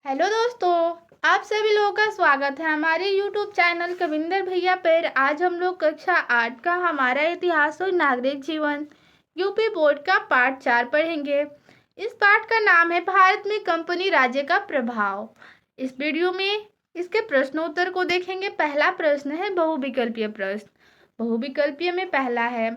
Hello दोस्तों, आप सभी लोगों का स्वागत है हमारे यूट्यूब चैनल कविंदर भैया पर। आज हम लोग कक्षा 8 का हमारा इतिहास और नागरिक जीवन यूपी बोर्ड का पाठ 4 पढ़ेंगे। इस पाठ का नाम है भारत में कंपनी राज्य का प्रभाव। इस वीडियो में इसके प्रश्नोत्तर को देखेंगे। पहला प्रश्न है बहुविकल्पीय प्रश्न। बहुविकल्पीय में पहला है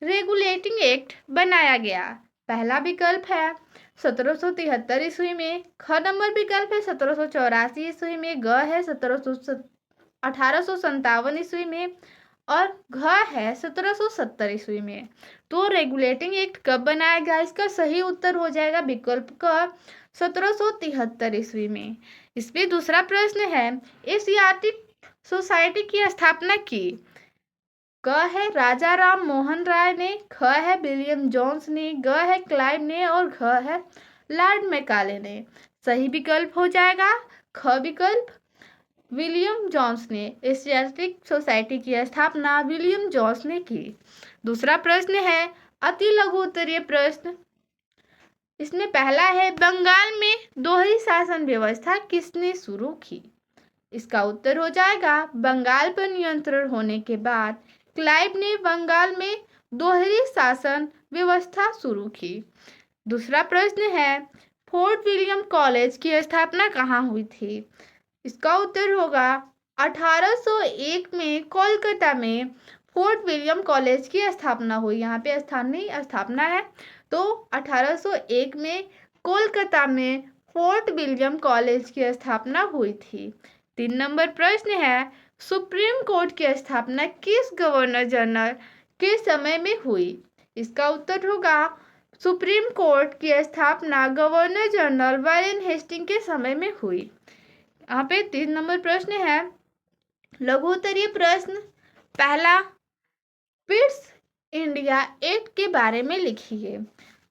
रेगुलेटिंग एक्ट बनाया गया। पहला विकल्प है 1773 ईस्वी में। ख नंबर विकल्प है 1784 ईस्वी में। ग है 1857 ईस्वी में और घ है 1770 ईस्वी में। तो रेगुलेटिंग एक्ट कब बनाया गया? इसका सही उत्तर हो जाएगा विकल्प क 1773 ईस्वी में। इसमें दूसरा प्रश्न है एशियाटिक सोसाइटी की स्थापना की। क है राजा राम मोहन राय ने। ख है विलियम जोन्स ने। ग है क्लाइव ने और घ है लॉर्ड मैकाले ने। सही विकल्प हो जाएगा ख विकल्प विलियम जोन्स ने। एशियाटिक सोसाइटी की स्थापना विलियम जोन्स ने की। दूसरा प्रश्न है अति लघु उत्तरीय प्रश्न। इसमें पहला है बंगाल में दोहरी शासन व्यवस्था किसने शुरू की? इसका उत्तर हो जाएगा बंगाल पर नियंत्रण होने के बाद क्लाइव ने बंगाल में दोहरी शासन व्यवस्था शुरू की। दूसरा प्रश्न है फोर्ट विलियम कॉलेज की स्थापना कहाँ हुई थी? इसका उत्तर होगा 1801 में कोलकाता में फोर्ट विलियम कॉलेज की स्थापना हुई। यहाँ पे स्थानीय स्थापना है। तो 1801 में कोलकाता में फोर्ट विलियम कॉलेज की स्थापना हुई थी। 3 नंबर प्रश्न है सुप्रीम कोर्ट की स्थापना किस गवर्नर जनरल के समय में हुई? इसका उत्तर होगा सुप्रीम कोर्ट की स्थापना गवर्नर जनरल वारेन हेस्टिंग के समय में हुई। यहाँ पे 3 नंबर प्रश्न है लघु उत्तरीय प्रश्न। पहला पिट्स इंडिया एक्ट के बारे में लिखिए।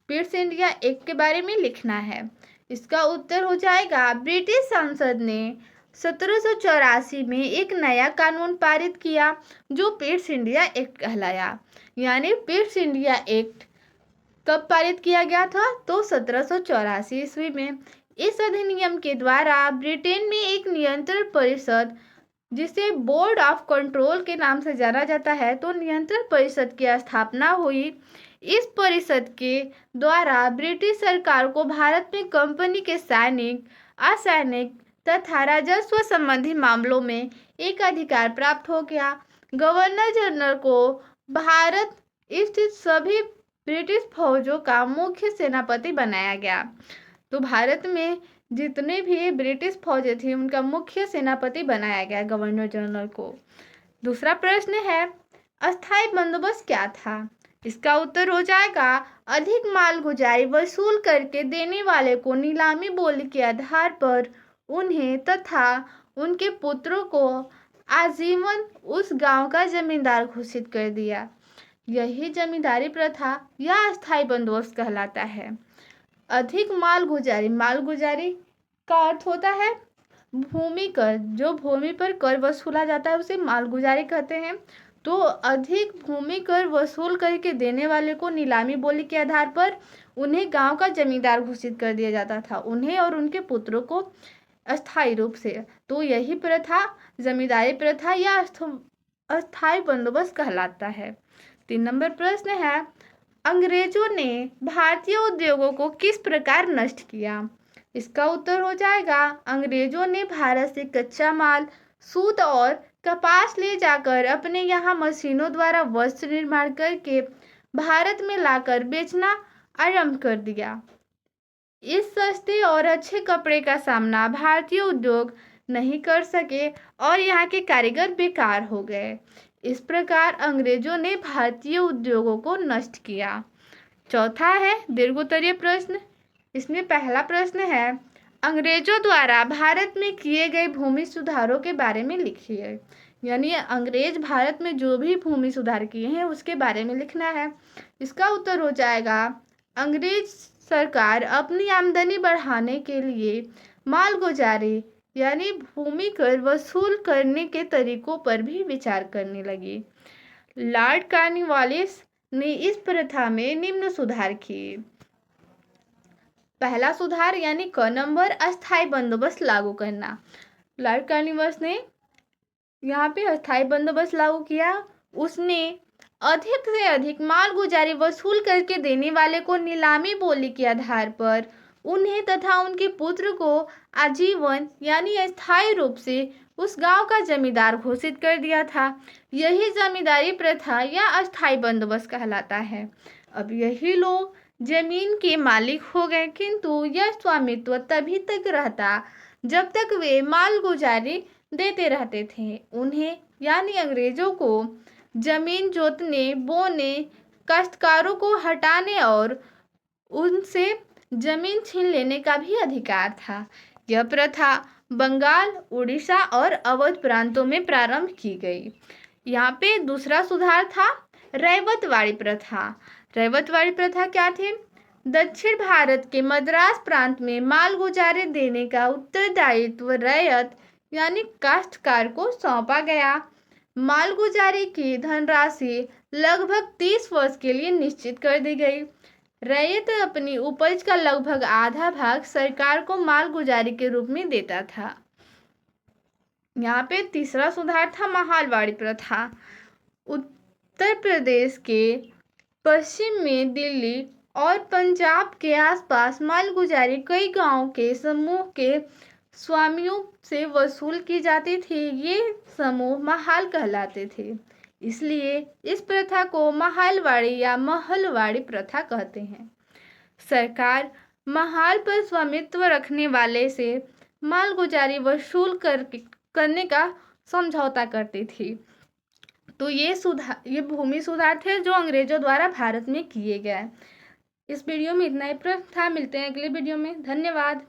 पिट्स इंडिया एक्ट के बारे में लिखना है। इसका उत्तर हो जाएगा ब्रिटिश संसद ने 1784 में एक नया कानून पारित किया जो पिट्स इंडिया एक्ट कहलाया। यानी पिट्स इंडिया एक्ट कब पारित किया गया था? तो 1784 ईस्वी में। इस अधिनियम के द्वारा ब्रिटेन में एक नियंत्रण परिषद जिसे बोर्ड ऑफ कंट्रोल के नाम से जाना जाता है, तो नियंत्रण परिषद की स्थापना हुई। इस परिषद के द्वारा ब्रिटिश सरकार को भारत में कंपनी के सैनिक, असैनिक तथा राजस्व संबंधी मामलों में एक अधिकार प्राप्त हो गया। गवर्नर जनरल को भारत स्थित सभी ब्रिटिश फौजों का मुख्य सेनापति बनाया गया। तो भारत में जितने भी ब्रिटिश फौजें थी उनका मुख्य सेनापति बनाया गया गवर्नर जनरल को। दूसरा प्रश्न है अस्थायी बंदोबस्त क्या था? इसका उत्तर हो जाएगा अधिक मालगुजारी वसूल करके देने वाले को नीलामी बोली के आधार पर उन्हें तथा उनके पुत्रों को आजीवन उस गांव का जमींदार घोषित कर दिया। यही जमींदारी प्रथा या अस्थायी बंदोबस्त कहलाता है। अधिक मालगुजारी का अर्थ होता है भूमि कर। जो भूमि पर कर वसूला जाता है उसे मालगुजारी कहते हैं। तो अधिक भूमि कर वसूल करके देने वाले को नीलामी बोली के आधार पर उन्हें गांव का जमींदार घोषित कर दिया जाता था, उन्हें और उनके पुत्रों को अस्थायी रूप से। तो यही प्रथा जमींदारी प्रथा या अस्थायी बंदोबस्त कहलाता है। 3 नंबर प्रश्न है अंग्रेजों ने भारतीय उद्योगों को किस प्रकार नष्ट किया? इसका उत्तर हो जाएगा अंग्रेजों ने भारत से कच्चा माल, सूत और कपास ले जाकर अपने यहाँ मशीनों द्वारा वस्त्र निर्माण करके भारत में लाकर बेचना आरंभ कर दिया। इस सस्ते और अच्छे कपड़े का सामना भारतीय उद्योग नहीं कर सके और यहाँ के कारीगर बेकार हो गए। इस प्रकार अंग्रेजों ने भारतीय उद्योगों को नष्ट किया। चौथा है दीर्घोत्तरीय प्रश्न। इसमें पहला प्रश्न है अंग्रेजों द्वारा भारत में किए गए भूमि सुधारों के बारे में लिखिए। यानी अंग्रेज भारत में जो भी भूमि सुधार किए हैं उसके बारे में लिखना है। इसका उत्तर हो जाएगा अंग्रेज सरकार अपनी आमदनी बढ़ाने के लिए मालगुजारी यानी भूमि कर वसूल करने के तरीकों पर भी विचार करने लगी। लॉर्ड कॉर्नवालिस ने इस प्रथा में निम्न सुधार किए। पहला सुधार यानी क नंबर, अस्थायी बंदोबस्त लागू करना। लॉर्ड कॉर्नवालिस ने यहाँ पे अस्थायी बंदोबस्त लागू किया। उसने अधिक से अधिक माल गुजारी वसूल करके देने वाले को नीलामी बोली के आधार पर उन्हें तथा उनके पुत्र को आजीवन यानी अस्थायी रूप से उस गांव का जमींदार घोषित कर दिया था। यही जमींदारी प्रथा या अस्थायी बंदोबस्त कहलाता है। अब यही लोग जमीन के मालिक हो गए, किंतु यह स्वामित्व तभी तक रहता जब तक वे माल गुजारी देते रहते थे। उन्हें यानी अंग्रेजों को जमीन जोतने, बोने, काश्तकारों को हटाने और उनसे जमीन छीन लेने का भी अधिकार था। यह प्रथा बंगाल, उड़ीसा और अवध प्रांतों में प्रारंभ की गई। यहाँ पे दूसरा सुधार था रैवतवाड़ी प्रथा। रैवतवाड़ी प्रथा क्या थी? दक्षिण भारत के मद्रास प्रांत में माल गुजारे देने का उत्तरदायित्व रैयत यानी काश्तकार को सौंपा गया। माल गुजारी की धनराशि लगभग 30 वर्ष के लिए निश्चित कर दी गई। रैयत अपनी उपज का लगभग आधा भाग सरकार को माल गुजारी के रूप में देता था। यहाँ पे तीसरा सुधार था महालवाड़ी प्रथा। उत्तर प्रदेश के पश्चिम में दिल्ली और पंजाब के आसपास मालगुजारी कई गांवों के समूह के स्वामियों से वसूल की जाती थी। ये समूह महाल कहलाते थे, इसलिए इस प्रथा को महालवाड़ी या महलवाड़ी प्रथा कहते हैं। सरकार महाल पर स्वामित्व रखने वाले से मालगुजारी वसूल करने का समझौता करती थी। तो ये भूमि सुधार थे जो अंग्रेजों द्वारा भारत में किए गए। इस वीडियो में इतना ही था। मिलते हैं अगले वीडियो में। धन्यवाद।